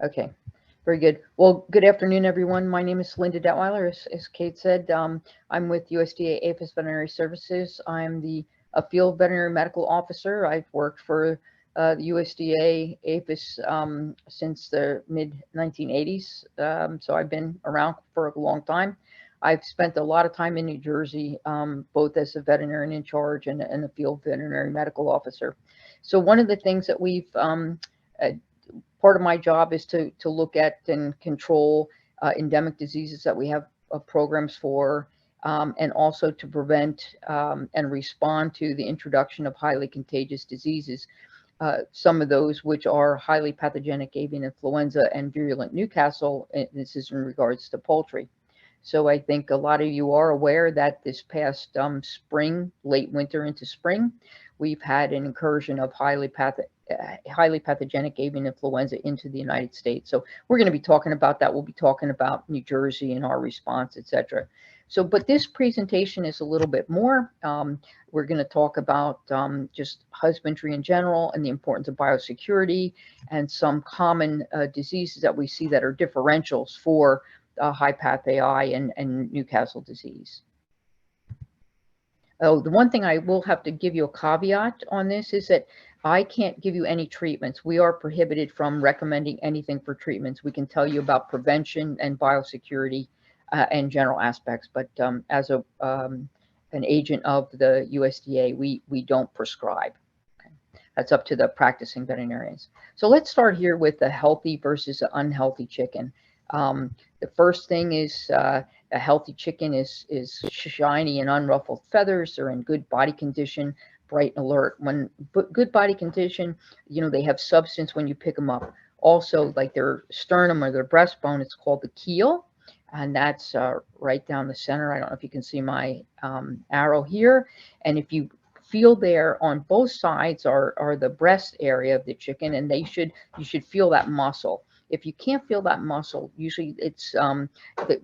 Okay, very good. Well, good afternoon, everyone. My name is Linda Detwiler. As Kate said, I'm with USDA-APHIS Veterinary Services. I'm a field veterinary medical officer. I've worked for the USDA-APHIS since the mid-1980s, so I've been around for a long time. I've spent a lot of time in New Jersey, both as a veterinarian in charge and a field veterinary medical officer. So one of the things that we've part of my job is to look at and control endemic diseases that we have programs for, and also to prevent and respond to the introduction of highly contagious diseases. Some of those which are highly pathogenic avian influenza and virulent Newcastle, and this is in regards to poultry. So I think a lot of you are aware that this past spring, late winter into spring, we've had an incursion of highly pathogenic avian influenza into the United States. So we're going to be talking about that. We'll be talking about New Jersey and our response, etc. So, but this presentation is a little bit more. We're going to talk about just husbandry in general and the importance of biosecurity and some common diseases that we see that are differentials for high path AI and Newcastle disease. Oh, the one thing I will have to give you a caveat on this is that I can't give you any treatments. We are prohibited from recommending anything for treatments. We can tell you about prevention and biosecurity and general aspects, but as an agent of the USDA, we don't prescribe. Okay. That's up to the practicing veterinarians. So let's start here with the healthy versus the unhealthy chicken. The first thing is a healthy chicken is shiny and unruffled feathers. They're in good body condition, bright and alert. When good body condition, they have substance when you pick them up. Also, like their sternum or their breastbone, it's called the keel, and that's right down the center. I don't know if you can see my arrow here. And if you feel there on both sides are the breast area of the chicken, and you should feel that muscle. If you can't feel that muscle, usually it's the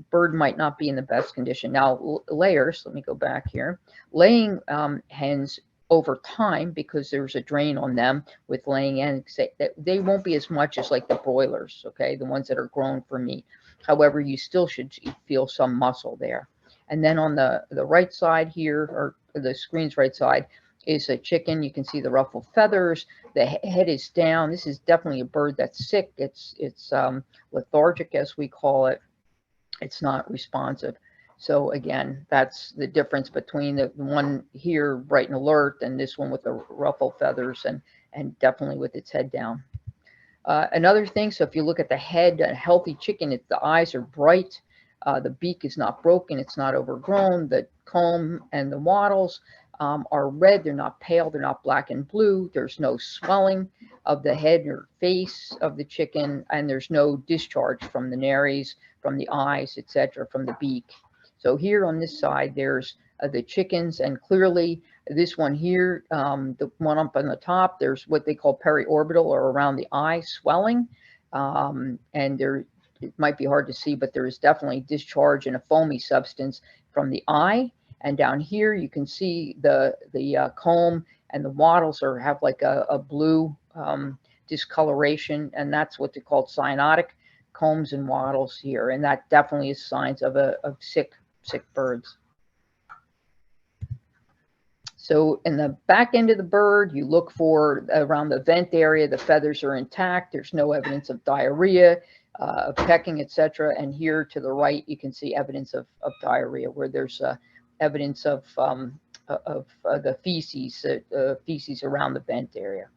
bird might not be in the best condition. Now, layers, let me go back here. Laying hens over time, because there's a drain on them with laying eggs, they won't be as much as like the broilers, okay, the ones that are grown for meat. However, you still should feel some muscle there. And then on the right side here, or the screen's right side, is a chicken. You can see the ruffled feathers. The head is down. This is definitely a bird that's sick. It's lethargic, as we call it. It's not responsive. So again, that's the difference between the one here, bright and alert, and this one with the ruffled feathers and definitely with its head down. Another thing, so if you look at the head, a healthy chicken, the eyes are bright. The beak is not broken. It's not overgrown. The comb and the wattles are red. They're not pale. They're not black and blue. There's no swelling of the head or face of the chicken, and there's no discharge from the nares, from the eyes, etc., from the beak. So here on this side, there's the chickens, and clearly this one here, the one up on the top, there's what they call periorbital or around the eye swelling, and there it might be hard to see, but there is definitely discharge in a foamy substance from the eye. And down here, you can see the comb and the wattles have like a blue discoloration, and that's what they call cyanotic combs and wattles here. And that definitely is signs of sick birds. So in the back end of the bird, you look for around the vent area, the feathers are intact. There's no evidence of diarrhea, pecking, etc. And here to the right, you can see evidence of diarrhea, where there's evidence of the feces around the vent area.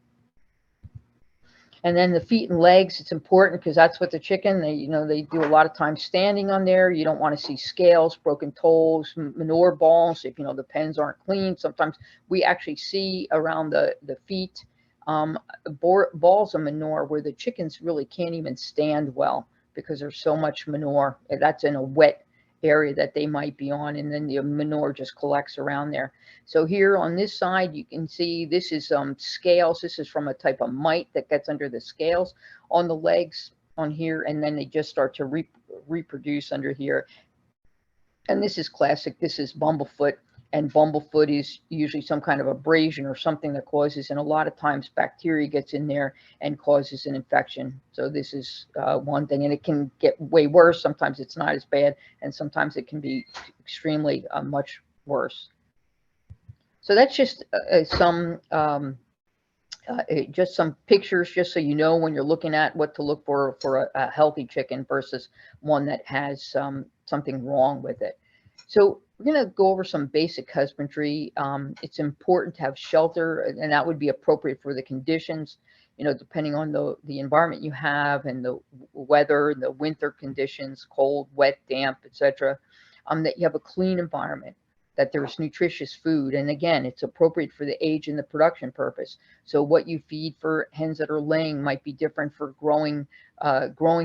And then the feet and legs, it's important because that's what the chicken, they do a lot of time standing on there. You don't want to see scales, broken toes, manure balls if, the pens aren't clean. Sometimes we actually see around the feet balls of manure where the chickens really can't even stand well because there's so much manure. That's in a wet area that they might be on, and then the manure just collects around there. So here on this side, you can see this is scales. This is from a type of mite that gets under the scales on the legs on here, and then they just start to reproduce under here. And this is classic. This is bumblefoot and bumblefoot is usually some kind of abrasion or something that causes, and a lot of times bacteria gets in there and causes an infection. So this is one thing, and it can get way worse. Sometimes it's not as bad, and sometimes it can be extremely much worse. So that's just just some pictures, just so you know when you're looking at what to look for a healthy chicken versus one that has something wrong with it. So we're going to go over some basic husbandry. It's important to have shelter, and that would be appropriate for the conditions, you know, depending on the environment you have and the weather, the winter conditions, cold, wet, damp, etc. That you have a clean environment, that there's nutritious food. And again, it's appropriate for the age and the production purpose. So what you feed for hens that are laying might be different for growing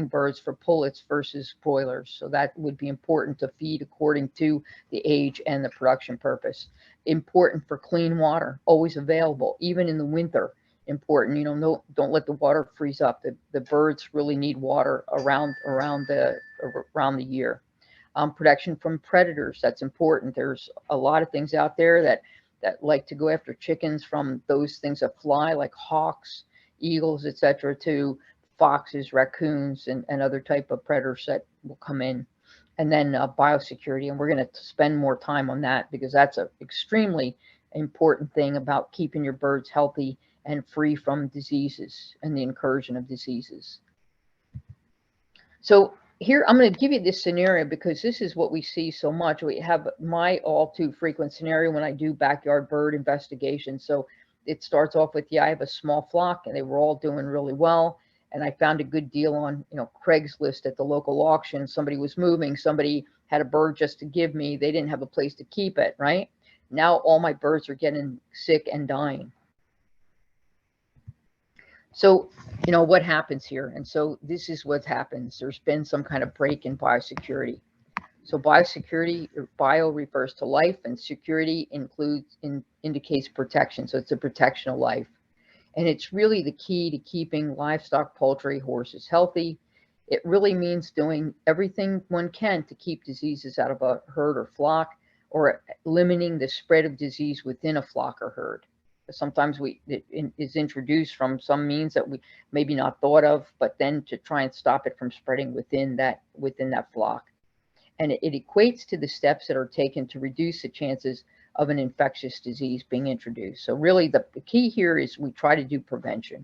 birds, for pullets versus broilers. So that would be important to feed according to the age and the production purpose. Important for clean water, always available, even in the winter. Important, you know, no, don't let the water freeze up. The birds really need water around the year. Protection from predators, that's important. There's a lot of things out there that like to go after chickens, from those things that fly like hawks, eagles, etc., to foxes, raccoons, and other type of predators that will come in. And then biosecurity, and we're going to spend more time on that because that's an extremely important thing about keeping your birds healthy and free from diseases and the incursion of diseases. So here, I'm going to give you this scenario because this is what we see so much. We have my all too frequent scenario when I do backyard bird investigations. So it starts off with, yeah, I have a small flock and they were all doing really well. And I found a good deal on, you know, Craigslist at the local auction. Somebody was moving. Somebody had a bird just to give me. They didn't have a place to keep it, right? Now all my birds are getting sick and dying. So, you know, what happens here? And so this is what happens. There's been some kind of break in biosecurity. So biosecurity, bio refers to life, and security indicates protection. So it's a protection of life. And it's really the key to keeping livestock, poultry, horses healthy. It really means doing everything one can to keep diseases out of a herd or flock, or limiting the spread of disease within a flock or herd. Sometimes it is introduced from some means that we maybe not thought of, but then to try and stop it from spreading within that flock. And it equates to the steps that are taken to reduce the chances of an infectious disease being introduced. So really the key here is we try to do prevention.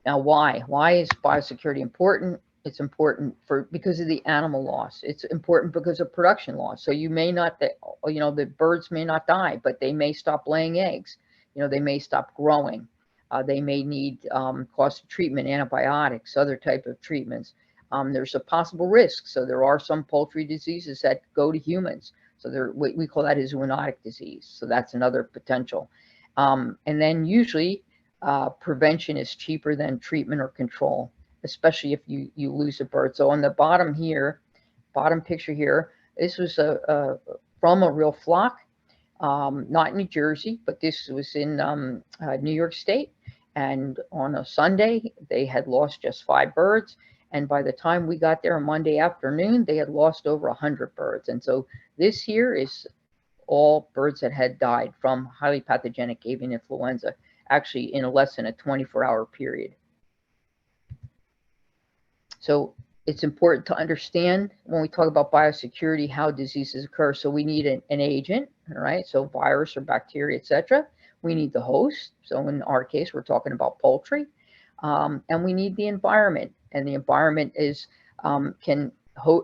Now, why? Why is biosecurity important? It's important because of the animal loss. It's important because of production loss. So you may not, you know, the birds may not die, but they may stop laying eggs. You know, they may stop growing. They may need cost of treatment, antibiotics, other type of treatments. There's a possible risk. So there are some poultry diseases that go to humans. So we call that a zoonotic disease. So that's another potential. And then usually prevention is cheaper than treatment or control, especially if you lose a bird. So on the bottom here, bottom picture here, this was from a real flock, not in New Jersey, but this was in New York State. And on a Sunday, they had lost just 5 birds. And by the time we got there on Monday afternoon, they had lost over 100 birds. And so this here is all birds that had died from highly pathogenic avian influenza, actually in less than a 24-hour period. So it's important to understand when we talk about biosecurity how diseases occur. So we need an agent, all right? So virus or bacteria, etc. We need the host. So in our case, we're talking about poultry. And we need the environment. And the environment is can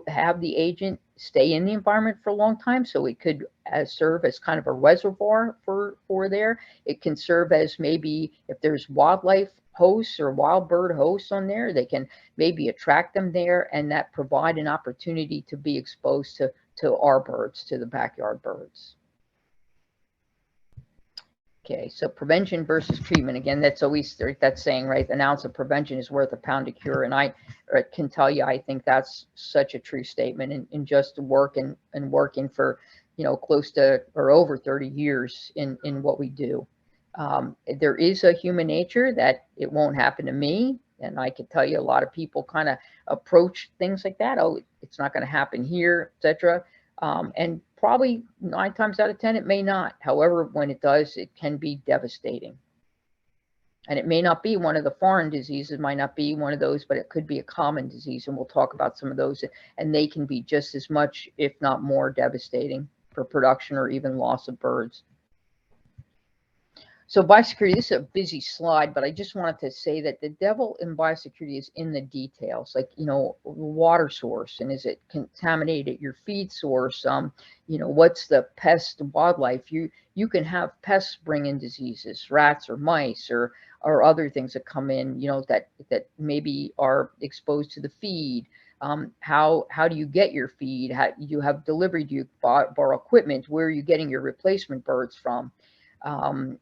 have the agent stay in the environment for a long time. So it could serve as kind of a reservoir for there. It can serve as maybe if there's wildlife hosts or wild bird hosts on there, they can maybe attract them there, and that provide an opportunity to be exposed to our birds, to the backyard birds. Okay, so prevention versus treatment. Again, that's always that saying, right? An ounce of prevention is worth a pound of cure. And I can tell you, I think that's such a true statement. And just working for, you know, close to or over 30 years in what we do. There is a human nature that it won't happen to me. And I can tell you a lot of people kind of approach things like that. Oh, it's not going to happen here, etc. And probably 9 times out of 10, it may not. However, when it does, it can be devastating. And it may not be one of the foreign diseases, it might not be one of those, but it could be a common disease. And we'll talk about some of those. And they can be just as much, if not more, devastating for production or even loss of birds. So biosecurity, this is a busy slide, but I just wanted to say that the devil in biosecurity is in the details, like, you know, water source, and is it contaminated, your feed source, you know, what's the pest wildlife? You can have pests bring in diseases, rats or mice or other things that come in, you know, that maybe are exposed to the feed. How do you get your feed? How you have delivery? Do you borrow equipment? Where are you getting your replacement birds from?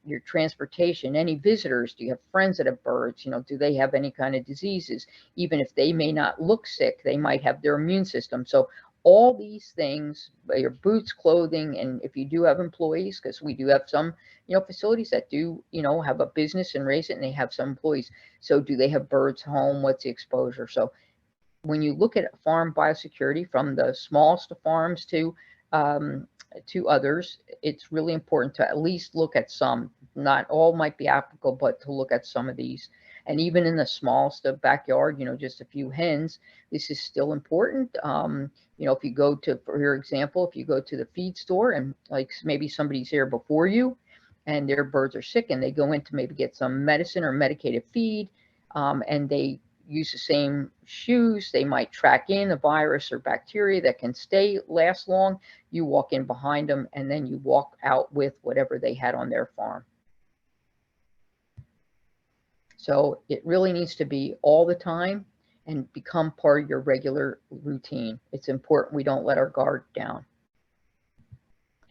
Your transportation, any visitors, do you have friends that have birds, you know, do they have any kind of diseases? Even if they may not look sick, they might have their immune system. So all these things, your boots, clothing, and if you do have employees, because we do have some, you know, facilities that do, you know, have a business and raise it, and they have some employees. So do they have birds home? What's the exposure? So when you look at farm biosecurity, from the smallest of farms to others, it's really important to at least look at some. Not all might be applicable, but to look at some of these. And even in the smallest of backyard, you know, just a few hens, this is still important. You know, if you go to, for your example, if you go to the feed store and like maybe somebody's here before you and their birds are sick and they go in to maybe get some medicine or medicated feed, and they use the same shoes, they might track in a virus or bacteria that can last long. You walk in behind them and then you walk out with whatever they had on their farm. So it really needs to be all the time and become part of your regular routine. It's important we don't let our guard down.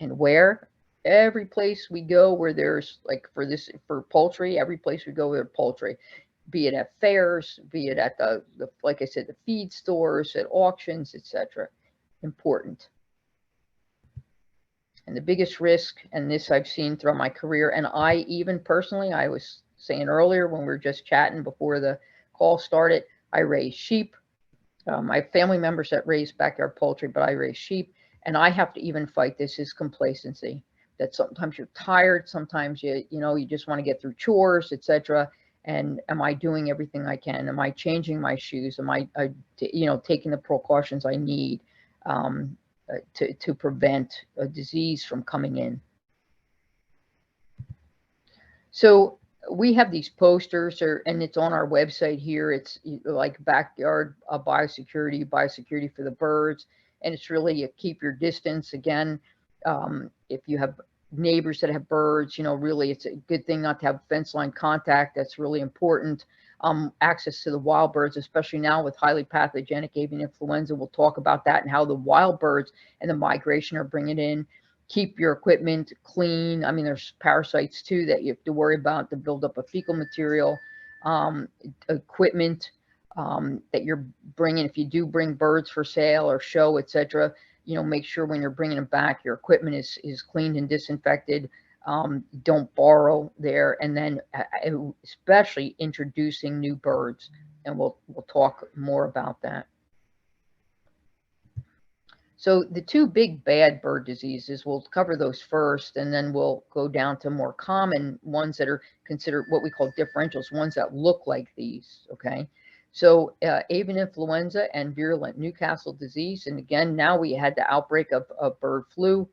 And where? Every place we go where there's, like for poultry, every place we go where there's poultry, be it at fairs, be it at the like I said, the feed stores, at auctions, etc. Important. And the biggest risk, and this I've seen throughout my career, and I even personally, I was saying earlier when we were just chatting before the call started, I raise sheep. I have family members that raise backyard poultry, but I raise sheep, and I have to even fight this, is complacency. That sometimes you're tired, sometimes you know, you just want to get through chores, etc. And am I doing everything I can? Am I changing my shoes? Am I you know, taking the precautions I need to prevent a disease from coming in? So we have these posters, and it's on our website here. It's like backyard biosecurity, biosecurity for the birds, and it's really a keep your distance. Again, if you have neighbors that have birds, you know, really it's a good thing not to have fence line contact. That's really important. Access to the wild birds, especially now with highly pathogenic avian influenza. We'll talk about that and how the wild birds and the migration are bringing in. Keep your equipment clean. I mean, there's parasites too that you have to worry about to build up a fecal material. Equipment that you're bringing, if you do bring birds for sale or show, etc., you know, make sure when you're bringing them back, your equipment is cleaned and disinfected. Don't borrow there. And then especially introducing new birds, and we'll talk more about that. So the two big bad bird diseases, we'll cover those first, and then we'll go down to more common ones that are considered what we call differentials, ones that look like these, okay? So avian influenza and virulent Newcastle disease, and again, now we had the outbreak of bird flu.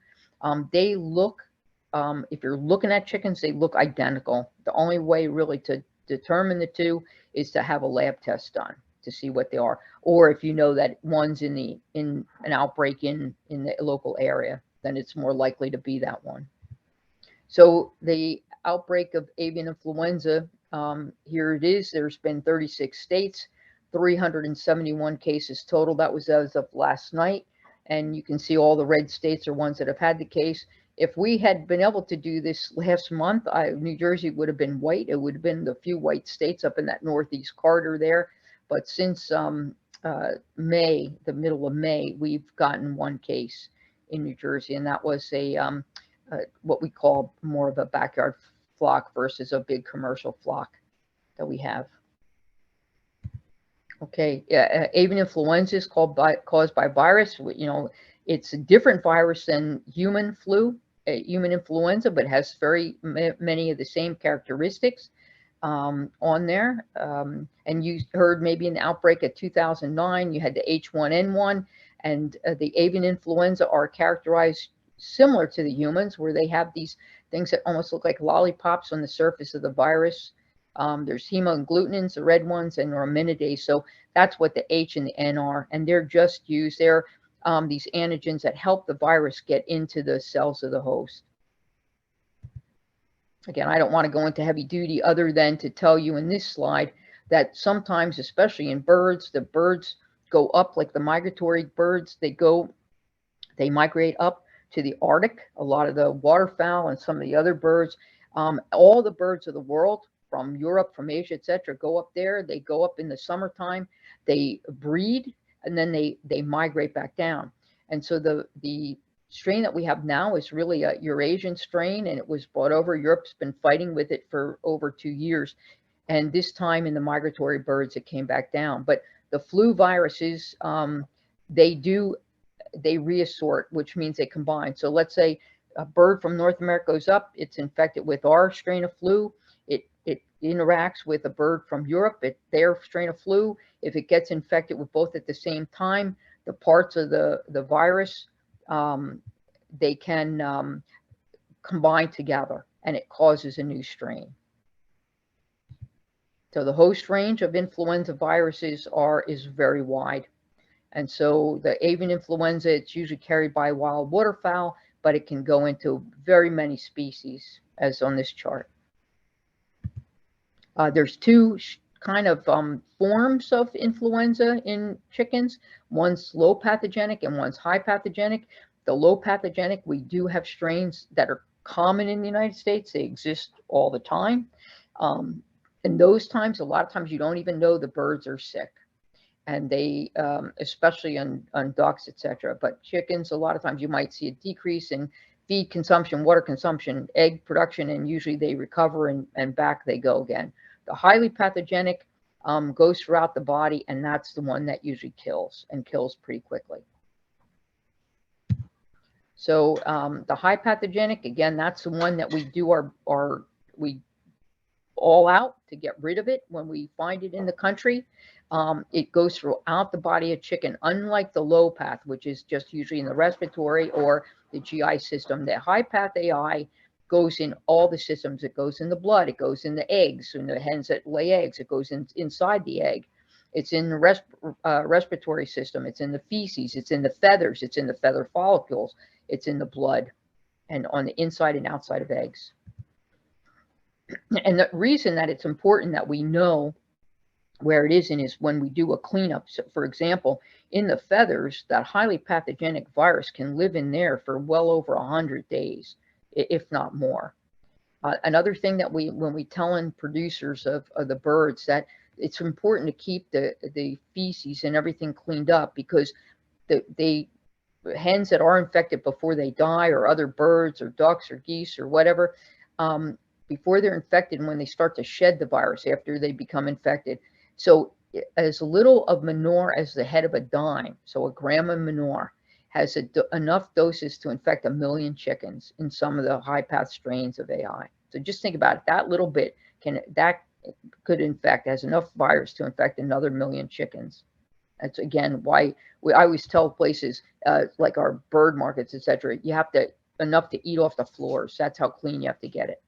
They look, if you're looking at chickens, they look identical. The only way really to determine the two is to have a lab test done to see what they are, or if you know that one's in an outbreak in the local area, then it's more likely to be that one. So the outbreak of avian influenza, here it is. There's been 36 states, 371 cases total. That was as of last night, and you can see all the red states are ones that have had the case. If we had been able to do this last month, New Jersey would have been white. It would have been the few white states up in that northeast corridor there. But since May, the middle of May, we've gotten one case in New Jersey, and that was what we call more of a backyard flock versus a big commercial flock that we have. Okay, avian influenza is caused by virus. You know, It's a different virus than human flu, human influenza, but has very many of the same characteristics on there. And you heard maybe in the outbreak of 2009, you had the H1N1, and the avian influenza are characterized similar to the humans, where they have these things that almost look like lollipops on the surface of the virus. There's hemagglutinin, the red ones, and neuraminidase. So that's what the H and the N are, and they're just used. They're these antigens that help the virus get into the cells of the host. Again, I don't want to go into heavy duty other than to tell you in this slide that sometimes, especially in birds, the birds go up, like the migratory birds, they migrate up to the Arctic. A lot of the waterfowl and some of the other birds, all the birds of the world from Europe, from Asia, etc., go up there. They go up in the summertime, they breed, and then they migrate back down. And so the strain that we have now is really a Eurasian strain, and it was brought over. Europe's been fighting with it for over 2 years. And this time in the migratory birds, it came back down. But the flu viruses, they reassort, which means they combine. So let's say a bird from North America goes up, it's infected with our strain of flu. It interacts with a bird from Europe, their strain of flu. If it gets infected with both at the same time, the parts of the virus, they can combine together, and it causes a new strain. So the host range of influenza viruses is very wide. And so the avian influenza, it's usually carried by wild waterfowl, but it can go into very many species, as on this chart. There's two kind of forms of influenza in chickens. One's low pathogenic and one's high pathogenic. The low pathogenic, we do have strains that are common in the United States. They exist all the time. In those times, a lot of times you don't even know the birds are sick. And they, especially on ducks, etc. But chickens, a lot of times you might see a decrease in feed consumption, water consumption, egg production, and usually they recover and back they go again. The highly pathogenic goes throughout the body, and that's the one that usually kills, and kills pretty quickly. So the high pathogenic, again, that's the one that we do we all out to get rid of it when we find it in the country. It goes throughout the body of chicken, unlike the low path, which is just usually in the respiratory or the GI system. The high path AI goes in all the systems. It goes in the blood, it goes in the eggs, in the hens that lay eggs, it goes inside the egg. It's in the respiratory system, it's in the feces, it's in the feathers, it's in the feather follicles, it's in the blood, and on the inside and outside of eggs. And the reason that it's important that we know where it is in is when we do a cleanup. So for example, in the feathers, that highly pathogenic virus can live in there for well over 100 days, if not more. Another thing that when we tell producers of the birds, that it's important to keep the feces and everything cleaned up, because the hens that are infected before they die, or other birds or ducks or geese or whatever, before they're infected and when they start to shed the virus after they become infected. So as little of manure as the head of a dime, so a gram of manure, has enough doses to infect 1 million chickens in some of the high path strains of AI. So just think about it. That little bit could infect, has enough virus to infect another 1 million chickens. That's again why I always tell places like our bird markets, etc., you have enough to eat off the floors. That's how clean you have to get it.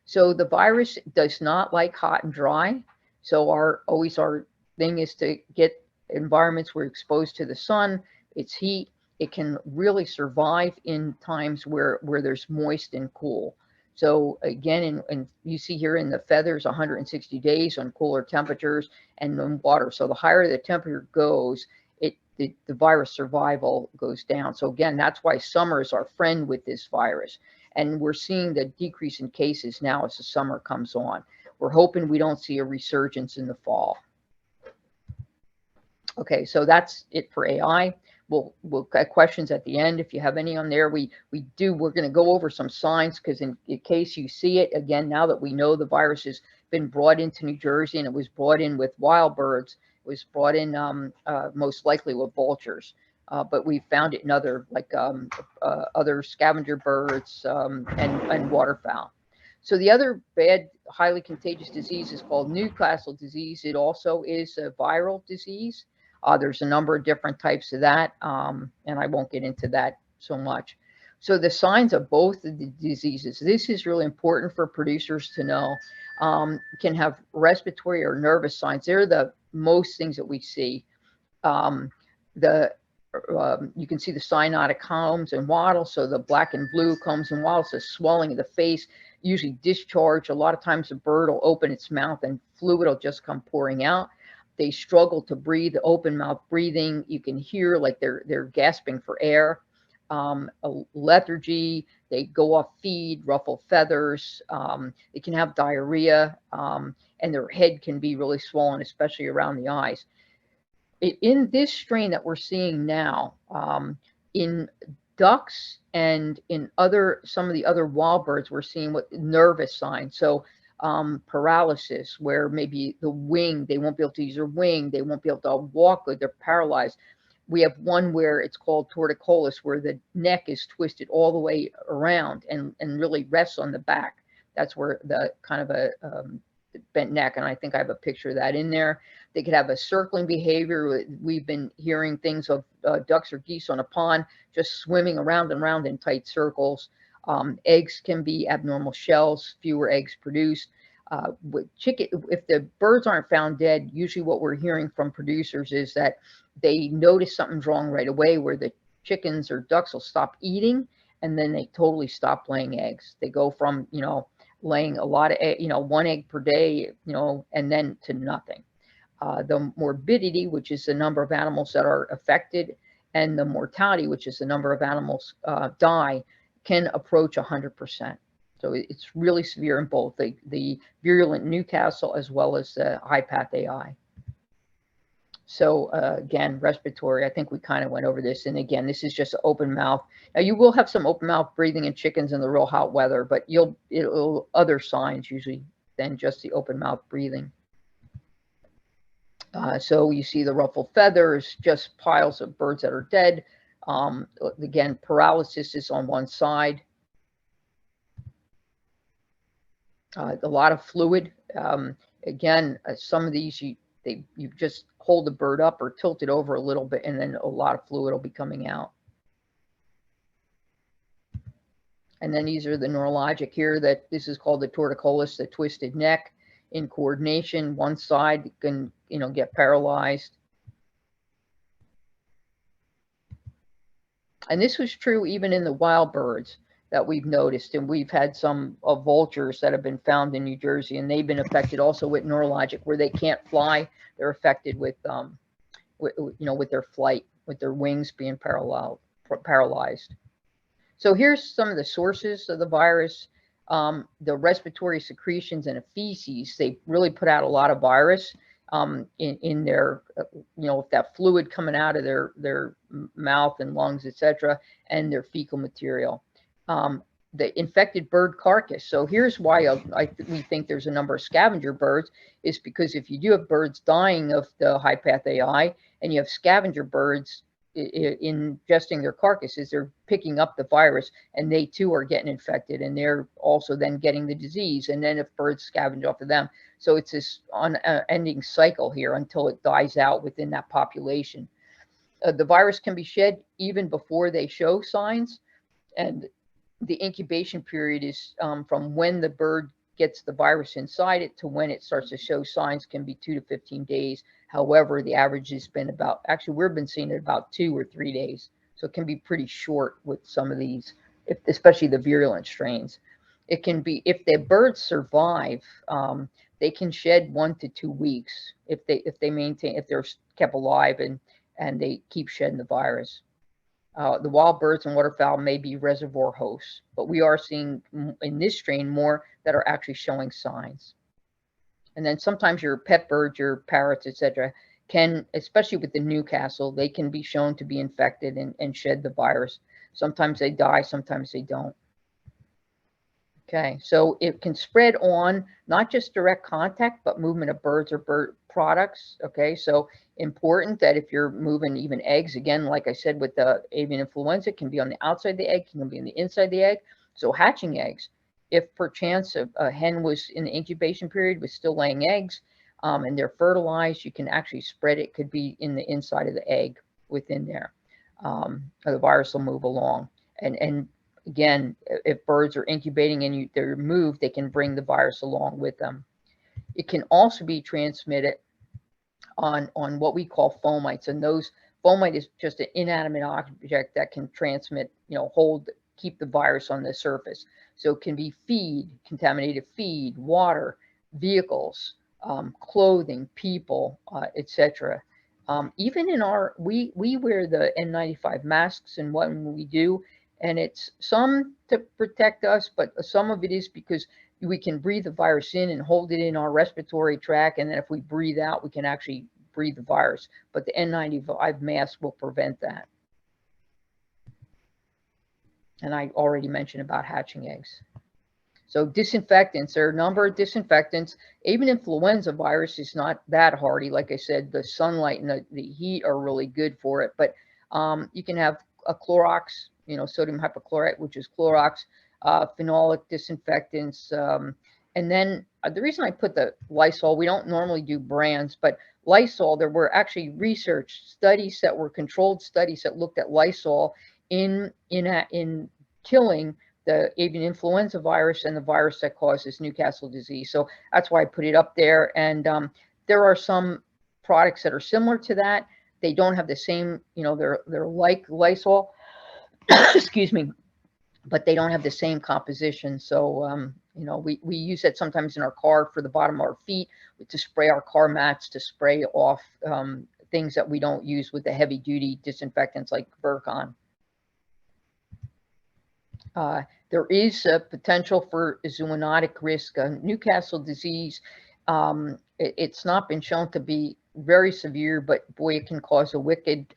So the virus does not like hot and dry. So our thing is to get environments where it's exposed to the sun, it's heat. It can really survive in times where there's moist and cool. So again, and you see here in the feathers, 160 days on cooler temperatures and on water. So the higher the temperature goes, the virus survival goes down. So again, that's why summer is our friend with this virus. And we're seeing the decrease in cases now as the summer comes on. We're hoping we don't see a resurgence in the fall. Okay, so that's it for AI. We'll get questions at the end if you have any on there. We're going to go over some signs, because in case you see it again, now that we know the virus has been brought into New Jersey, and it was brought in with wild birds, it was brought in most likely with vultures. but we found it in other, like other scavenger birds and waterfowl. So the other bad, highly contagious disease is called Newcastle disease. It also is a viral disease. There's a number of different types of that, and I won't get into that so much. So the signs of both of the diseases, this is really important for producers to know, can have respiratory or nervous signs. They're the most things that we see. You can see the cyanotic combs and wattles, so the black and blue combs and wattles, the swelling of the face, usually discharge. A lot of times the bird will open its mouth and fluid will just come pouring out. They struggle to breathe, open mouth breathing. You can hear like they're gasping for air. Lethargy, they go off feed, ruffle feathers. They can have diarrhea, and their head can be really swollen, especially around the eyes. In this strain that we're seeing now, in ducks and in some of the other wild birds, we're seeing what nervous signs. So paralysis, where maybe the wing, they won't be able to use their wing, they won't be able to walk good, they're paralyzed. We have one where it's called torticollis, where the neck is twisted all the way around and really rests on the back. That's where the kind of a bent neck, and I think I have a picture of that in there. They could have a circling behavior. We've been hearing things of ducks or geese on a pond just swimming around and around in tight circles. Eggs can be abnormal shells, fewer eggs produced. With chicken, if the birds aren't found dead, usually what we're hearing from producers is that they notice something's wrong right away, where the chickens or ducks will stop eating and then they totally stop laying eggs. They go from, laying a lot of, one egg per day, and then to nothing. The morbidity, which is the number of animals that are affected, and the mortality, which is the number of animals die, can approach 100%. So it's really severe in both the virulent Newcastle as well as the high path AI. So again, respiratory, I think we kind of went over this. And again, this is just open mouth. Now you will have some open mouth breathing in chickens in the real hot weather, but it'll other signs usually than just the open mouth breathing. So you see the ruffled feathers, just piles of birds that are dead. Again, paralysis is on one side. A lot of fluid. Again, some of these you just hold the bird up or tilt it over a little bit, and then a lot of fluid will be coming out. And then these are the neurologic here. That this is called the torticollis, the twisted neck. In coordination, one side can get paralyzed. And this was true even in the wild birds that we've noticed, and we've had some vultures that have been found in New Jersey, and they've been affected also with neurologic, where they can't fly. They're affected with their flight, with their wings being paralyzed. So here's some of the sources of the virus. The respiratory secretions and feces, they really put out a lot of virus in their, if that fluid coming out of their mouth and lungs, etc., and their fecal material. The infected bird carcass. So here's why we think there's a number of scavenger birds, is because if you do have birds dying of the high path AI and you have scavenger birds ingesting their carcasses, they're picking up the virus, and they too are getting infected, and they're also then getting the disease. And then if birds scavenge off of them, so it's this unending cycle here until it dies out within that population. The virus can be shed even before they show signs, and the incubation period is from when the bird gets the virus inside it to when it starts to show signs can be 2 to 15 days. However, the average has been about, actually we've been seeing it about 2 or 3 days. So it can be pretty short with some of these, especially the virulent strains. It can be, if the birds survive, they can shed 1 to 2 weeks if they're kept alive and they keep shedding the virus. The wild birds and waterfowl may be reservoir hosts, but we are seeing in this strain more that are actually showing signs. And then sometimes your pet birds, your parrots, etc., can, especially with the Newcastle, they can be shown to be infected and shed the virus. Sometimes they die, sometimes they don't. Okay, so it can spread on not just direct contact, but movement of birds or bird products. Okay, so important that if you're moving even eggs, again, like I said, with the avian influenza, it can be on the outside of the egg, can be on the inside of the egg. So hatching eggs, if perchance a hen was in the incubation period, was still laying eggs, and they're fertilized, you can actually spread it. Could be in the inside of the egg within there. The virus will move along. And again, if birds are incubating and they're moved, they can bring the virus along with them. It can also be transmitted on what we call fomites, and those fomite is just an inanimate object that can transmit, keep the virus on the surface. So it can be feed, contaminated feed, water, vehicles, clothing, people, etc. Even in we wear the N95 masks and what we do, and it's some to protect us, but some of it is because we can breathe the virus in and hold it in our respiratory tract, and then if we breathe out, we can actually breathe the virus. But the N95 mask will prevent that. And I already mentioned about hatching eggs. So disinfectants, there are a number of disinfectants. Avian influenza virus is not that hardy. Like I said, the sunlight and the heat are really good for it. But you can have a Clorox, sodium hypochlorite, which is Clorox, phenolic disinfectants. And then the reason I put the Lysol, we don't normally do brands, but Lysol, there were actually research studies that were controlled studies that looked at Lysol in killing the avian influenza virus and the virus that causes Newcastle disease. So that's why I put it up there. And there are some products that are similar to that. They don't have the same, they're like Lysol, excuse me, but they don't have the same composition. So, we use it sometimes in our car for the bottom of our feet to spray our car mats, to spray off things that we don't use with the heavy duty disinfectants like Virkon. There is a potential for zoonotic risk. Newcastle disease, it's not been shown to be very severe, but boy, it can cause a wicked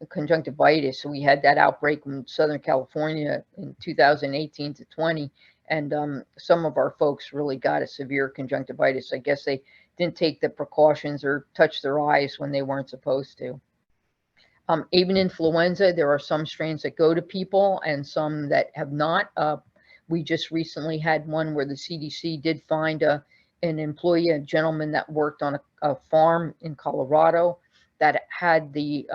conjunctivitis. So we had that outbreak in Southern California in 2018 to 20, and some of our folks really got a severe conjunctivitis. I guess they didn't take the precautions or touch their eyes when they weren't supposed to. Avian influenza, there are some strains that go to people and some that have not. We just recently had one where the CDC did find an employee, a gentleman that worked on a farm in Colorado that had the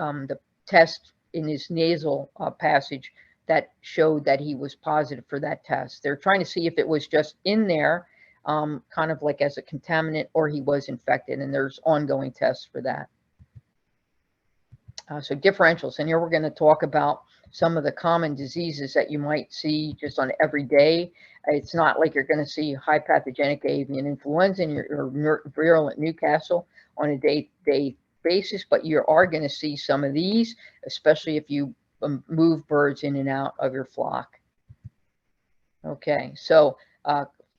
test in his nasal passage that showed that he was positive for that test. They're trying to see if it was just in there, kind of like as a contaminant, or he was infected, and there's ongoing tests for that. So differentials, and here we're going to talk about some of the common diseases that you might see just on every day. It's not like you're going to see high pathogenic avian influenza or virulent Newcastle on a day-to-day basis, but you are going to see some of these, especially if you move birds in and out of your flock. Okay, so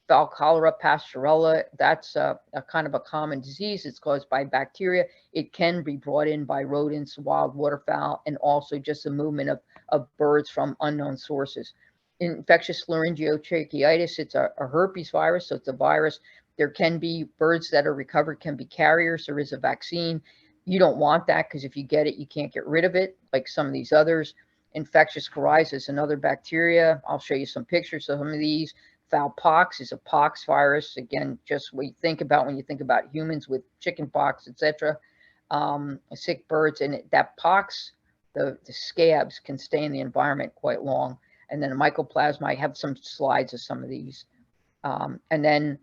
fowl cholera, pastorella, that's a kind of a common disease. It's caused by bacteria. It can be brought in by rodents, wild waterfowl, and also just the movement of birds from unknown sources. Infectious laryngotracheitis, it's a herpes virus, so it's a virus. There can be birds that are recovered, can be carriers. There is a vaccine. You don't want that because if you get it, you can't get rid of it, like some of these others. Infectious coryza, another bacteria. I'll show you some pictures of some of these. Fowl pox is a pox virus. Again, just what you think about when you think about humans with chicken pox, etc. Sick birds, and that pox, the scabs can stay in the environment quite long. And then a mycoplasma, I have some slides of some of these. And then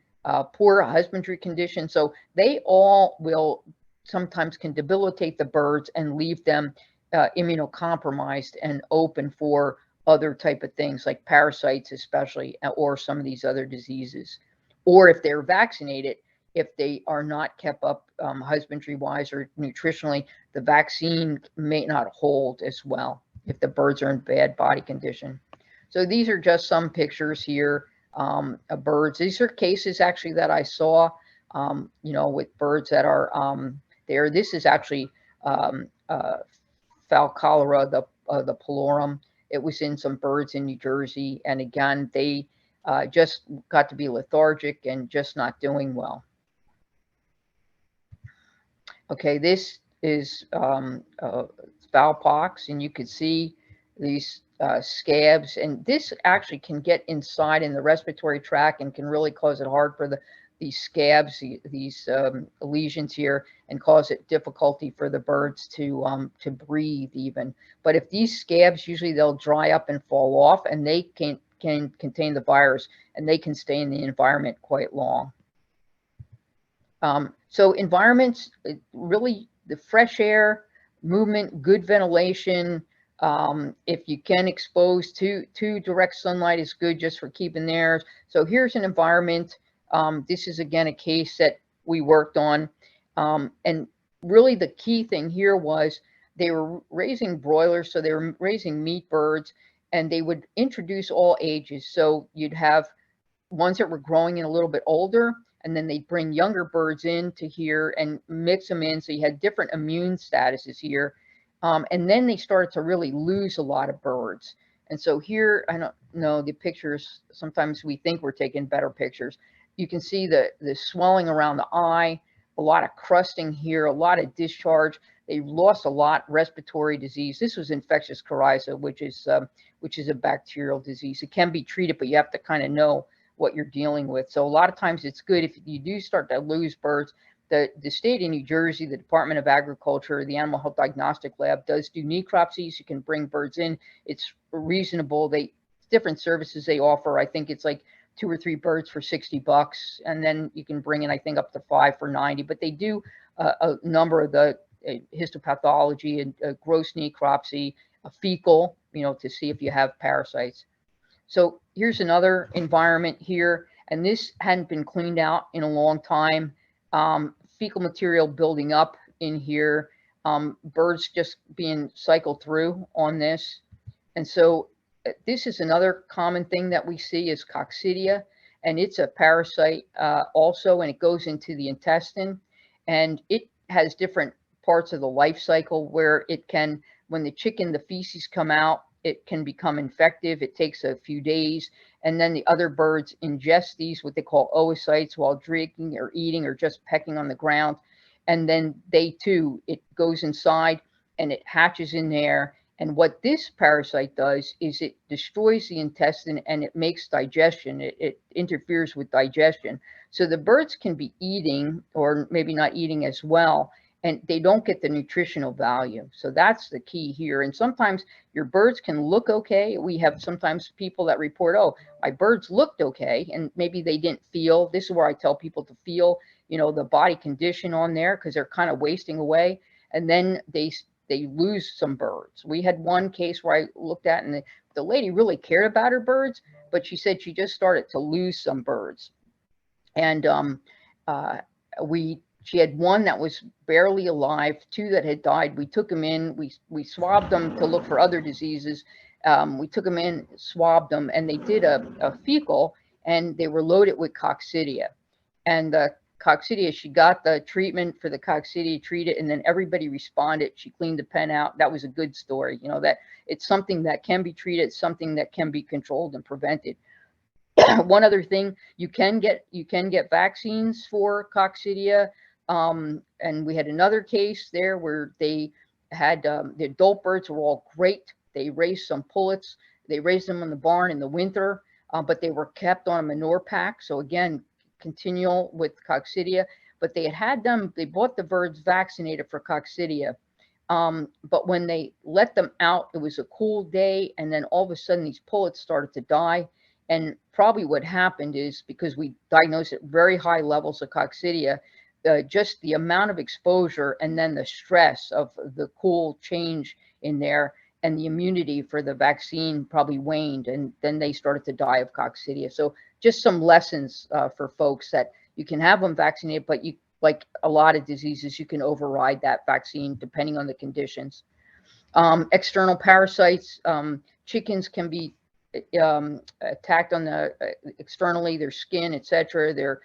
poor husbandry conditions. So they all will sometimes can debilitate the birds and leave them immunocompromised and open for other type of things like parasites, especially, or some of these other diseases. Or if they're vaccinated, if they are not kept up husbandry wise or nutritionally, the vaccine may not hold as well if the birds are in bad body condition. So these are just some pictures here of birds. These are cases actually that I saw, with birds that are there. This is actually fowl cholera, the palorum. It was in some birds in New Jersey. And again, they just got to be lethargic and just not doing well. Okay, this is fowl-pox, and you can see these scabs, and this actually can get inside in the respiratory tract and can really cause it hard for these scabs, these lesions here, and cause it difficulty for the birds to breathe even. But if these scabs, usually they'll dry up and fall off, and they can contain the virus, and they can stay in the environment quite long. So environments, really the fresh air, movement, good ventilation. If you can expose to direct sunlight is good just for keeping theirs. So here's an environment. This is again a case that we worked on. And really the key thing here was they were raising broilers. So they were raising meat birds, and they would introduce all ages. So you'd have ones that were growing in a little bit older, and then they'd bring younger birds into here and mix them in. So you had different immune statuses here. And then they started to really lose a lot of birds. And so here, I don't know, the pictures, sometimes we think we're taking better pictures. You can see the swelling around the eye, a lot of crusting here, a lot of discharge. They lost a lot respiratory disease. This was infectious coryza, which is a bacterial disease. It can be treated, but you have to kind of know what you're dealing with. So a lot of times it's good if you do start to lose birds. The state of New Jersey, the Department of Agriculture, the Animal Health Diagnostic Lab does do necropsies. You can bring birds in. It's reasonable. Different services they offer. I think it's like 2 or 3 birds for $60, and then you can bring in, I think, up to 5 for $90. But they do a number of the histopathology and gross necropsy, a fecal, to see if you have parasites. So here's another environment here, and this hadn't been cleaned out in a long time. Fecal material building up in here, birds just being cycled through on this. And so this is another common thing that we see is coccidia, and it's a parasite also, and it goes into the intestine, and it has different parts of the life cycle where it can, when the feces come out, it can become infective. It takes a few days, and then the other birds ingest these, what they call oocytes, while drinking or eating or just pecking on the ground. And then they too, it goes inside and it hatches in there. And what this parasite does is it destroys the intestine and it makes digestion. It interferes with digestion. So the birds can be eating or maybe not eating as well, and they don't get the nutritional value. So that's the key here. And sometimes your birds can look okay. We have sometimes people that report, oh, my birds looked okay, and maybe they didn't feel. This is where I tell people to feel, the body condition on there, because they're kind of wasting away. And then they lose some birds. We had one case where I looked at, and the lady really cared about her birds, but she said she just started to lose some birds. And she had one that was barely alive, 2 that had died. We took them in, we swabbed them to look for other diseases. We took them in, swabbed them, and they did a fecal, and they were loaded with coccidia. And the coccidia, she got the treatment for the coccidia, treated, and then everybody responded. She cleaned the pen out. That was a good story, that it's something that can be treated, something that can be controlled and prevented. One other thing, you can get vaccines for coccidia. And we had another case there where they had the adult birds were all great. They raised some pullets. They raised them in the barn in the winter, but they were kept on a manure pack. So again, continual with coccidia. But they bought the birds vaccinated for coccidia. But when they let them out, it was a cool day, and then all of a sudden these pullets started to die. And probably what happened is, because we diagnosed at very high levels of coccidia, just the amount of exposure and then the stress of the cool change in there and the immunity for the vaccine probably waned, and then they started to die of coccidia. So just some lessons for folks that you can have them vaccinated, but you, like a lot of diseases, you can override that vaccine depending on the conditions. External parasites, chickens can be attacked on the externally, their skin, etc. Their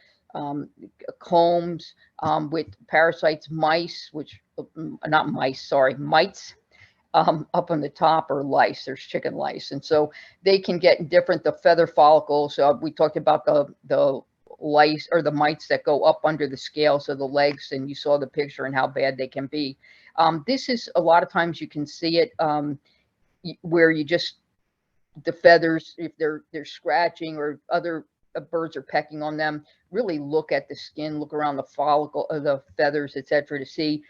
combs with parasites, mites, mites. up on the top are lice. There's chicken lice, and so they can get different. The feather follicles. We talked about the lice or the mites that go up under the scales of the legs, and you saw the picture and how bad they can be. This is a lot of times you can see it where you just the feathers, if they're scratching or other birds are pecking on them, really look at the skin, look around the follicle of the feathers, etc., to see.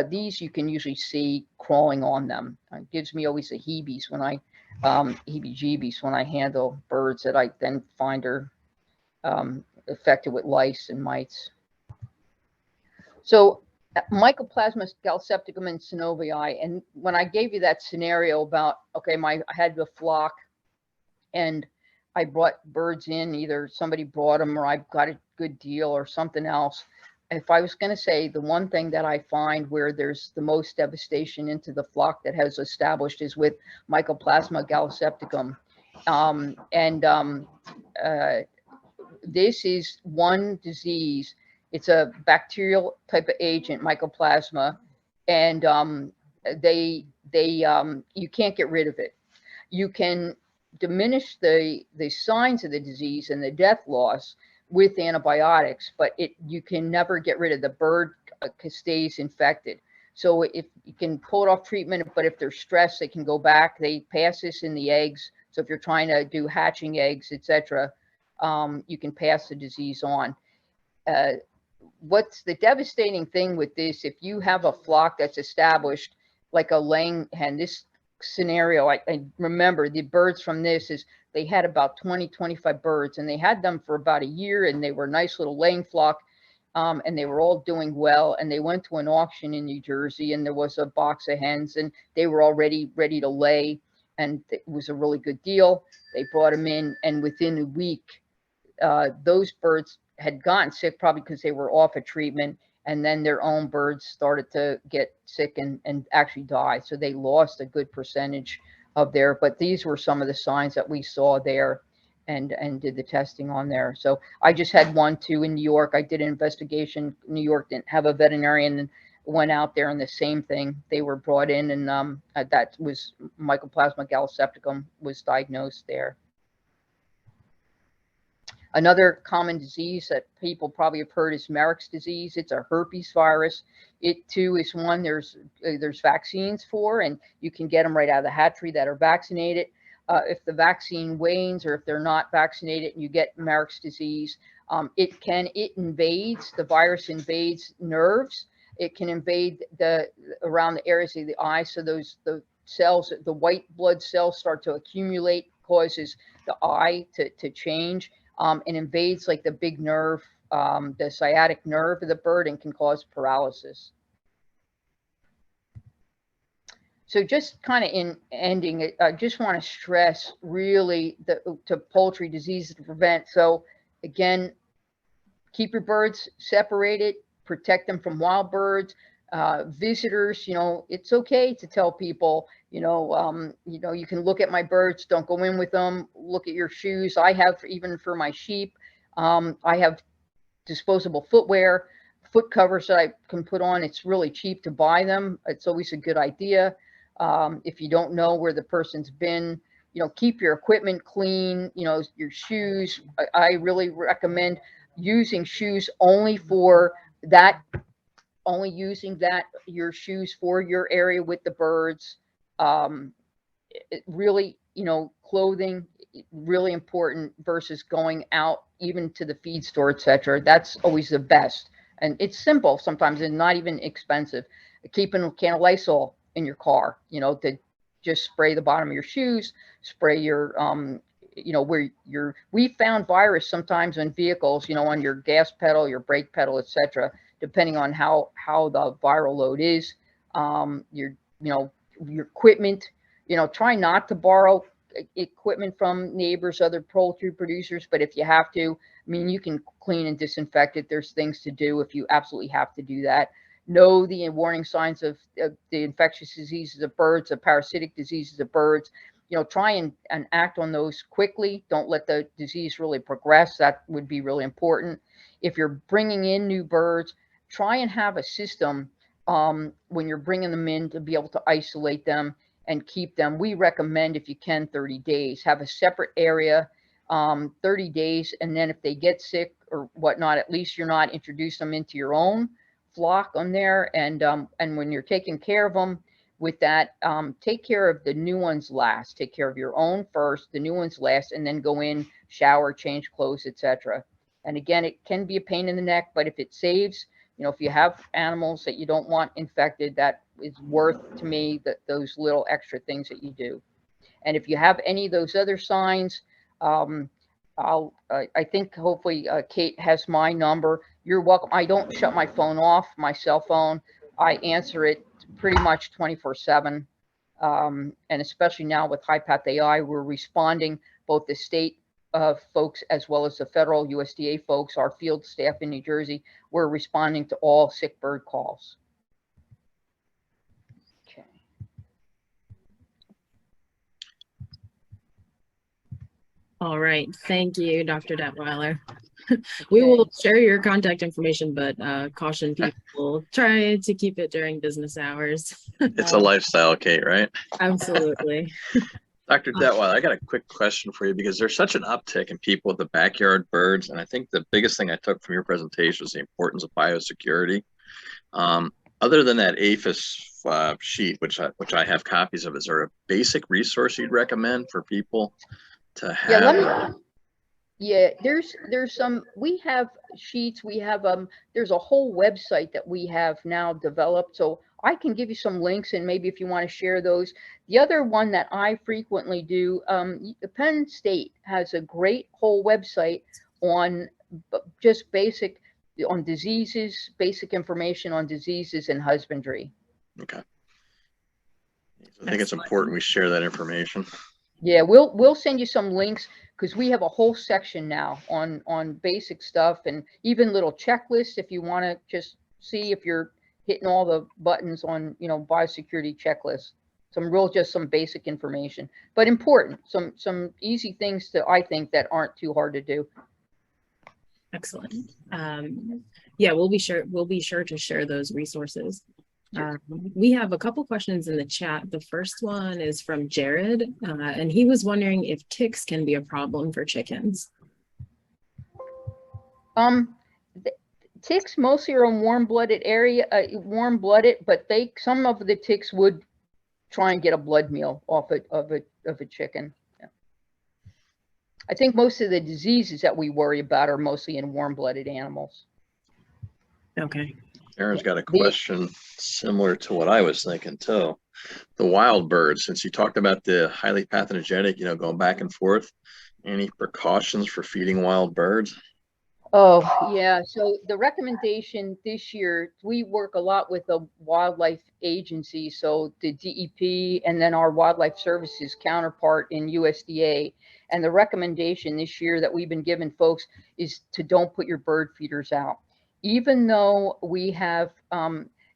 These you can usually see crawling on them. It gives me always the heebies when I heebie-jeebies when I handle birds that I then find are affected with lice and mites. So Mycoplasma, gallisepticum, and synoviae. And when I gave you that scenario about, okay, I had the flock and I brought birds in, either somebody brought them or I got a good deal or something else. If I was going to say the one thing that I find where there's the most devastation into the flock that has established is with Mycoplasma gallisepticum. This is one disease. It's a bacterial type of agent, Mycoplasma, and you can't get rid of it. You can diminish the signs of the disease and the death loss with antibiotics, but you can never get rid of the bird stays infected. So if you can pull it off treatment, but if they're stressed, they can go back. They pass this in the eggs. So if you're trying to do hatching eggs, etc., you can pass the disease on. What's the devastating thing with this, if you have a flock that's established, like a laying hen, this scenario, I remember the birds from this is they had about 20-25 birds, and they had them for about a year, and they were a nice little laying flock, and they were all doing well. And they went to an auction in New Jersey, and there was a box of hens, and they were already ready to lay, and it was a really good deal. They brought them in, and within a week, those birds had gotten sick, probably because they were off a treatment, and then their own birds started to get sick and actually die. So they lost a good percentage of but these were some of the signs that we saw there and did the testing on there. So I just had one too in New York. I did an investigation. New York didn't have a veterinarian, and went out there, and the same thing. They were brought in, and that was Mycoplasma gallisepticum was diagnosed there. Another common disease that people probably have heard is Marek's disease. It's a herpes virus. It too is one there's vaccines for, and you can get them right out of the hatchery that are vaccinated. If the vaccine wanes, or if they're not vaccinated and you get Marek's disease, the virus invades nerves. It can invade around the areas of the eye. So the cells, the white blood cells start to accumulate, causes the eye to change. And invades like the big nerve, the sciatic nerve of the bird, and can cause paralysis. So just kind of in ending it, I just want to stress really to poultry diseases to prevent. So again, keep your birds separated, protect them from wild birds. Visitors, it's okay to tell people, you can look at my birds, don't go in with them, look at your shoes. I have, even for my sheep, I have disposable footwear, foot covers that I can put on. It's really cheap to buy them. It's always a good idea. If you don't know where the person's been, keep your equipment clean, your shoes. I really recommend using shoes only for that, your shoes for your area with the birds. Really, clothing, really important, versus going out even to the feed store, etc. That's always the best. And it's simple sometimes, and not even expensive. Keeping a can of Lysol in your car, to just spray the bottom of your shoes, spray your, we found virus sometimes in vehicles, on your gas pedal, your brake pedal, etc., depending on how the viral load is. Your equipment, try not to borrow equipment from neighbors, other poultry producers, but if you have to, you can clean and disinfect it. There's things to do if you absolutely have to do that. Know the warning signs of the infectious diseases of birds, the parasitic diseases of birds. Try and act on those quickly. Don't let the disease really progress. That would be really important. If you're bringing in new birds, try and have a system when you're bringing them in to be able to isolate them and keep them. We recommend, if you can, 30 days. Have a separate area, 30 days, and then if they get sick or whatnot, at least you're not introducing them into your own flock on there. And when you're taking care of them with that, take care of the new ones last. Take care of your own first, the new ones last, and then go in, shower, change clothes, etc. And again, it can be a pain in the neck, but if it saves, if you have animals that you don't want infected, that is worth to me those little extra things that you do. And if you have any of those other signs, I think hopefully Kate has my number. You're welcome. I don't shut my phone off, my cell phone. I answer it pretty much 24/7. And especially now with HiPath AI, we're responding, both the state folks as well as the federal USDA folks, our field staff in New Jersey, we're responding to all sick bird calls. Okay. All right. Thank you, Dr. Detwiler. We will share your contact information, but caution people, try to keep it during business hours. It's a lifestyle, Kate, right? Absolutely. Dr. Detwiler, I got a quick question for you, because there's such an uptick in people with the backyard birds. And I think the biggest thing I took from your presentation was the importance of biosecurity. Other than that APHIS sheet, which I have copies of, is there a basic resource you'd recommend for people to have? Yeah, there's some, we have sheets, we have there's a whole website that we have now developed, so I can give you some links, and maybe if you want to share those. The other one that I frequently do, Penn State has a great whole website on just basic on diseases, basic information on diseases and husbandry. Okay. I think it's important we share that information. Yeah, we'll send you some links, because we have a whole section now on basic stuff, and even little checklists if you want to just see if you're hitting all the buttons on, biosecurity checklists. Some basic information, but important. Some easy things I think that aren't too hard to do. Excellent. Yeah, we'll be sure to share those resources. We have a couple questions in the chat. The first one is from Jared, and he was wondering if ticks can be a problem for chickens. Ticks mostly are in warm-blooded area, but some of the ticks would try and get a blood meal off of a chicken. Yeah. I think most of the diseases that we worry about are mostly in warm-blooded animals. Okay. Aaron's got a question similar to what I was thinking too. The wild birds, since you talked about the highly pathogenic, going back and forth, any precautions for feeding wild birds? Oh, yeah. So the recommendation this year, we work a lot with the wildlife agency, so the DEP, and then our wildlife services counterpart in USDA. And the recommendation this year that we've been giving folks is to don't put your bird feeders out. Even though we have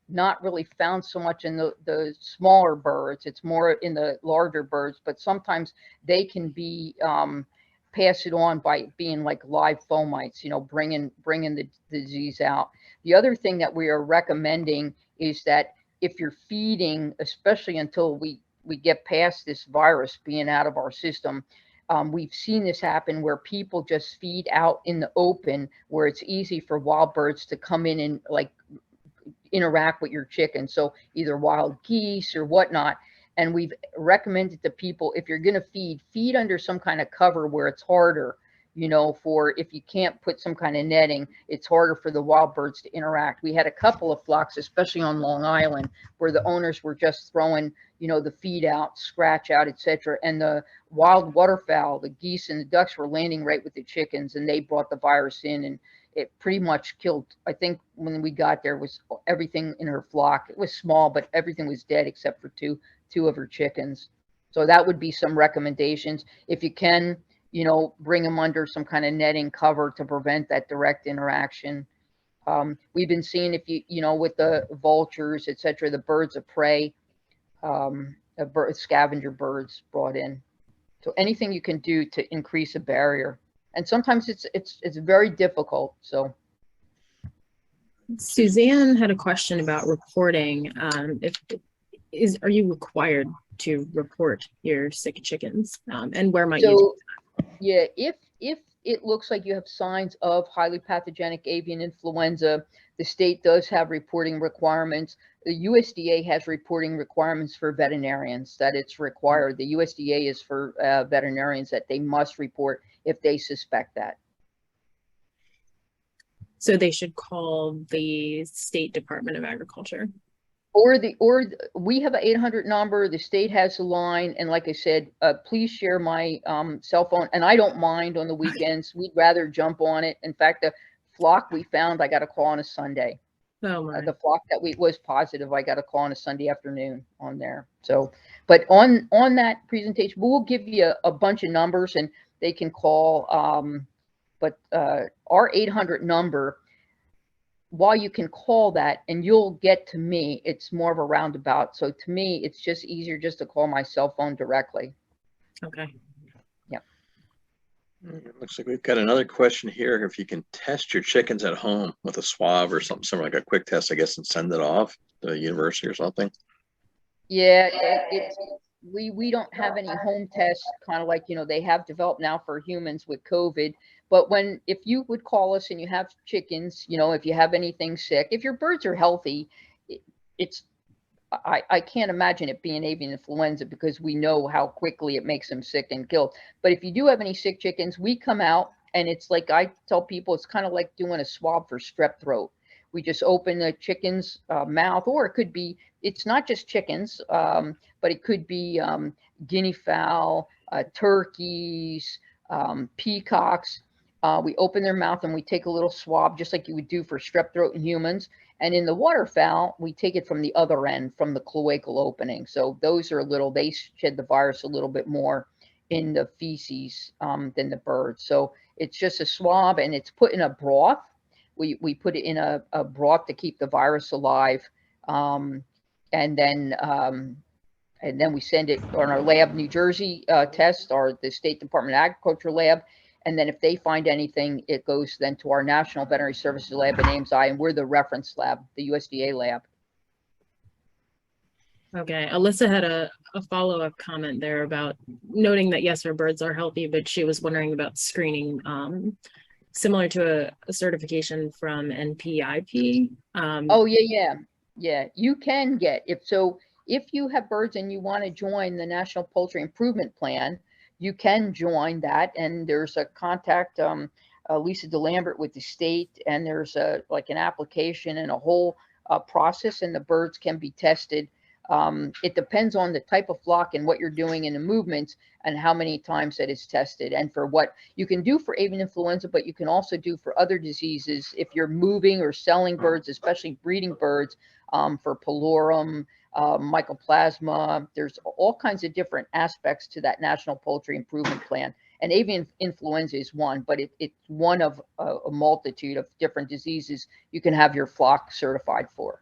not really found so much in the smaller birds, it's more in the larger birds, but sometimes they can be pass it on by being like live fomites, bringing the disease out. The other thing that we are recommending is that if you're feeding, especially until we get past this virus being out of our system, we've seen this happen where people just feed out in the open, where it's easy for wild birds to come in and interact with your chicken. So either wild geese or whatnot. And we've recommended to people, if you're going to feed under some kind of cover where it's harder, for if you can't put some kind of netting, it's harder for the wild birds to interact. We had a couple of flocks, especially on Long Island, where the owners were just throwing, the feed out, scratch out, etc. And the wild waterfowl, the geese and the ducks, were landing right with the chickens, and they brought the virus in, and it pretty much killed. I think when we got there, was everything in her flock. It was small, but everything was dead except for two of her chickens. So that would be some recommendations. If you can, bring them under some kind of netting cover to prevent that direct interaction. We've been seeing, if with the vultures, etc., the birds of prey, scavenger birds brought in. So anything you can do to increase a barrier. And sometimes it's very difficult. So Suzanne had a question about reporting. Are you required to report your sick chickens, and where might you do that? Yeah, if it looks like you have signs of highly pathogenic avian influenza, the state does have reporting requirements. The USDA has reporting requirements for veterinarians that it's required. The USDA is for veterinarians that they must report if they suspect that. So they should call the State Department of Agriculture. Or we have an 800 number, the state has a line, and like I said, please share my cell phone, and I don't mind on the weekends. We'd rather jump on it. In fact, the flock we found, I got a call on a Sunday. Oh my. The flock that was positive, I got a call on a Sunday afternoon on there. So, but on that presentation, we'll give you a bunch of numbers and they can call, but our 800 number, while you can call that and you'll get to me, it's more of a roundabout. So to me, it's just easier just to call my cell phone directly. Okay. Yep. It looks like we've got another question here. If you can test your chickens at home with a swab or something similar, like a quick test, I guess, and send it off to the university or something. Yeah, we don't have any home tests, kind of like, you know, they have developed now for humans with COVID. But if you would call us and you have chickens, you know, if you have anything sick, if your birds are healthy, I can't imagine it being avian influenza because we know how quickly it makes them sick and killed. But if you do have any sick chickens, we come out and it's like I tell people, it's kind of like doing a swab for strep throat. We just open the chicken's mouth, or it could be, it's not just chickens, but it could be guinea fowl, turkeys, peacocks. We open their mouth and we take a little swab, just like you would do for strep throat in humans. And in the waterfowl, we take it from the other end, from the cloacal opening. So those are they shed the virus a little bit more in the feces than the birds. So it's just a swab and it's put in a broth. We put it in a broth to keep the virus alive. And then we send it on our lab, New Jersey test, or the State Department of Agriculture lab. And then if they find anything, it goes then to our National Veterinary Services lab in AMSI, and we're the reference lab, the USDA lab. Okay, Alyssa had a follow-up comment there about noting that yes, her birds are healthy, but she was wondering about screening, similar to a certification from NPIP. Oh yeah. You can get if you have birds and you want to join the National Poultry Improvement Plan, you can join that, and there's a contact, Lisa DeLambert with the state, and there's an application and a whole process, and the birds can be tested. It depends on the type of flock and what you're doing in the movements and how many times that is tested, and for what you can do for avian influenza, but you can also do for other diseases if you're moving or selling birds, especially breeding birds, for pylorium, Mycoplasma. There's all kinds of different aspects to that National Poultry Improvement Plan. And avian influenza is one, but it's one of a multitude of different diseases you can have your flock certified for.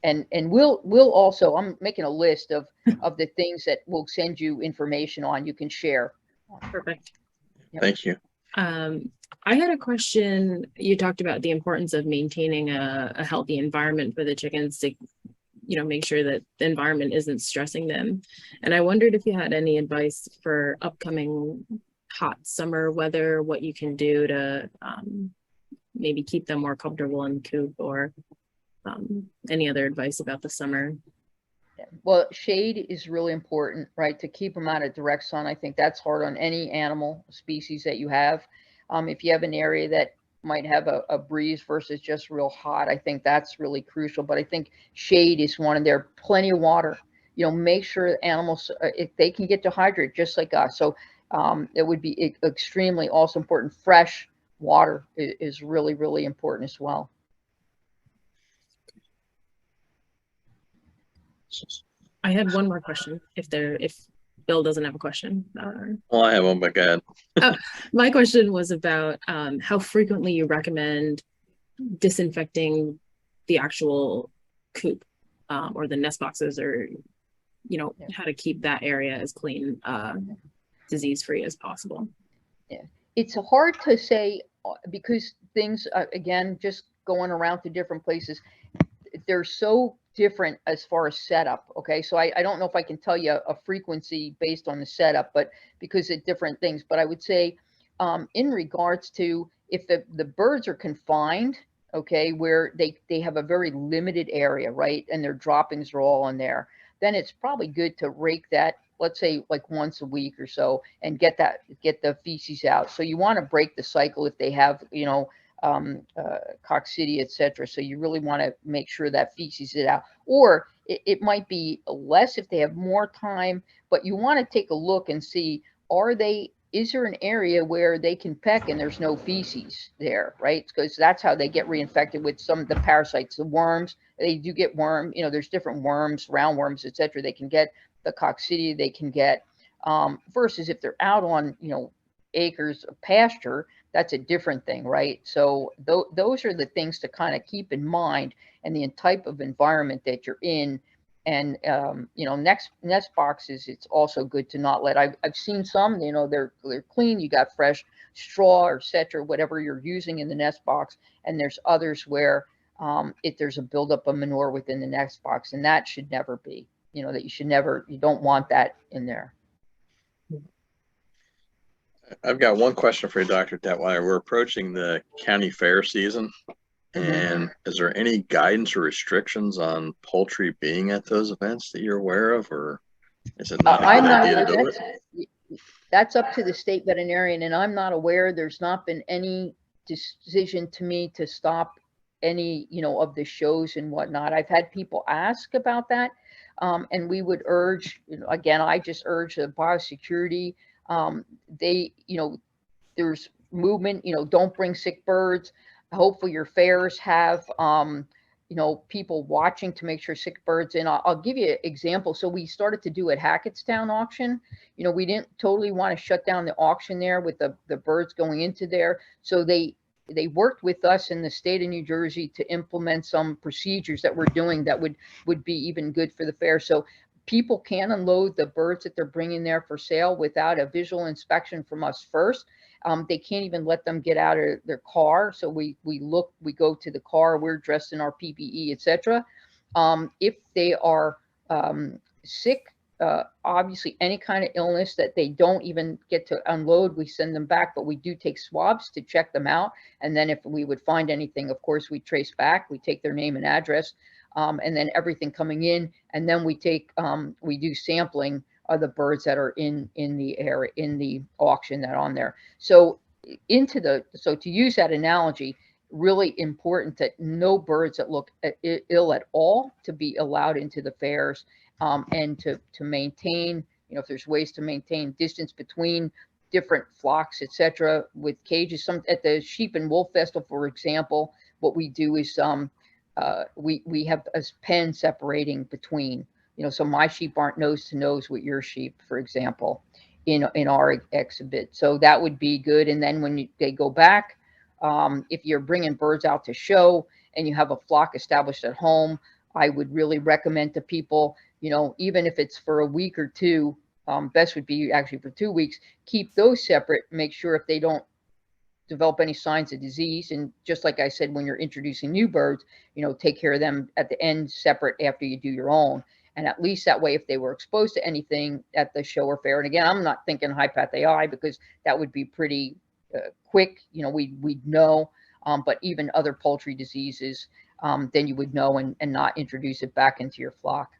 And we'll also, I'm making a list of the things that we'll send you information on, you can share. Perfect. Yep. Thank you. I had a question. You talked about the importance of maintaining a healthy environment for the chickens to, you know, make sure that the environment isn't stressing them. And I wondered if you had any advice for upcoming hot summer weather, what you can do to maybe keep them more comfortable in the coop, or any other advice about the summer. Well, shade is really important, right? To keep them out of direct sun. I think that's hard on any animal species that you have. If you have an area that might have a breeze versus just real hot, I think that's really crucial. But I think shade is one, and there plenty of water. You know, make sure animals, if they can get dehydrated just like us. So it would be extremely also important. Fresh water is really, really important as well. I had one more question. If Bill doesn't have a question. Well, I have one, but go ahead. My question was about how frequently you recommend disinfecting the actual coop or the nest boxes, or, you know, how to keep that area as clean, disease-free as possible. Yeah, it's hard to say because things, again, just going around to different places, they're so different as far as setup. Okay, so I don't know if I can tell you a frequency based on the setup, but because of different things. But I would say, in regards to if the birds are confined, okay, where they have a very limited area, right, and their droppings are all in there, then it's probably good to rake that, let's say like once a week or so, and get the feces out. So you want to break the cycle if they have, coccidia, etc. So you really want to make sure that feces it out. Or it might be less if they have more time, but you want to take a look and see, is there an area where they can peck and there's no feces there, right? Because that's how they get reinfected with some of the parasites, the worms. They do get worm, there's different worms, roundworms, etc. They can get the coccidia, they can get, versus if they're out on, acres of pasture, that's a different thing, right? So those are the things to kind of keep in mind, and the type of environment that you're in. And nest boxes, it's also good to not let. I've seen some, they're clean. You got fresh straw or etc. Whatever you're using in the nest box, and there's others where there's a buildup of manure within the nest box, and that should never be. You don't want that in there. I've got one question for you, Dr. Detwiler. We're approaching the county fair season. And is there any guidance or restrictions on poultry being at those events that you're aware of, or is it not a good idea to do it? That's up to the state veterinarian, and I'm not aware. There's not been any decision to me to stop any, of the shows and whatnot. I've had people ask about that, and we would urge, again, I just urge the biosecurity. There's movement, don't bring sick birds. Hopefully your fairs have, people watching to make sure sick birds in. I'll give you an example. So we started to do at Hackettstown auction. We didn't totally want to shut down the auction there with the birds going into there. So they worked with us in the state of New Jersey to implement some procedures that we're doing that would be even good for the fair. So people can unload the birds that they're bringing there for sale without a visual inspection from us first. They can't even let them get out of their car. So we go to the car, we're dressed in our PPE, etc. If they are sick, obviously any kind of illness that they don't even get to unload, we send them back, but we do take swabs to check them out. And then if we would find anything, of course, we trace back, we take their name and address, and then everything coming in. And then we do sampling of the birds that are in the area, in the auction that are on there. So to use that analogy, really important that no birds that look ill at all to be allowed into the fairs, and to maintain, if there's ways to maintain distance between different flocks, etc. with cages. Some at the Sheep and Wolf Festival, for example, what we do is we have a pen separating between, so my sheep aren't nose to nose with your sheep, for example, in our exhibit. So that would be good. And then when they go back, if you're bringing birds out to show and you have a flock established at home, I would really recommend to people, even if it's for a week or two, best would be actually for 2 weeks, keep those separate, make sure if they don't develop any signs of disease. And just like I said, when you're introducing new birds, take care of them at the end separate after you do your own. And at least that way, if they were exposed to anything at the show or fair, and again, I'm not thinking Hypatia because that would be pretty quick, we'd know, but even other poultry diseases, then you would know and not introduce it back into your flock.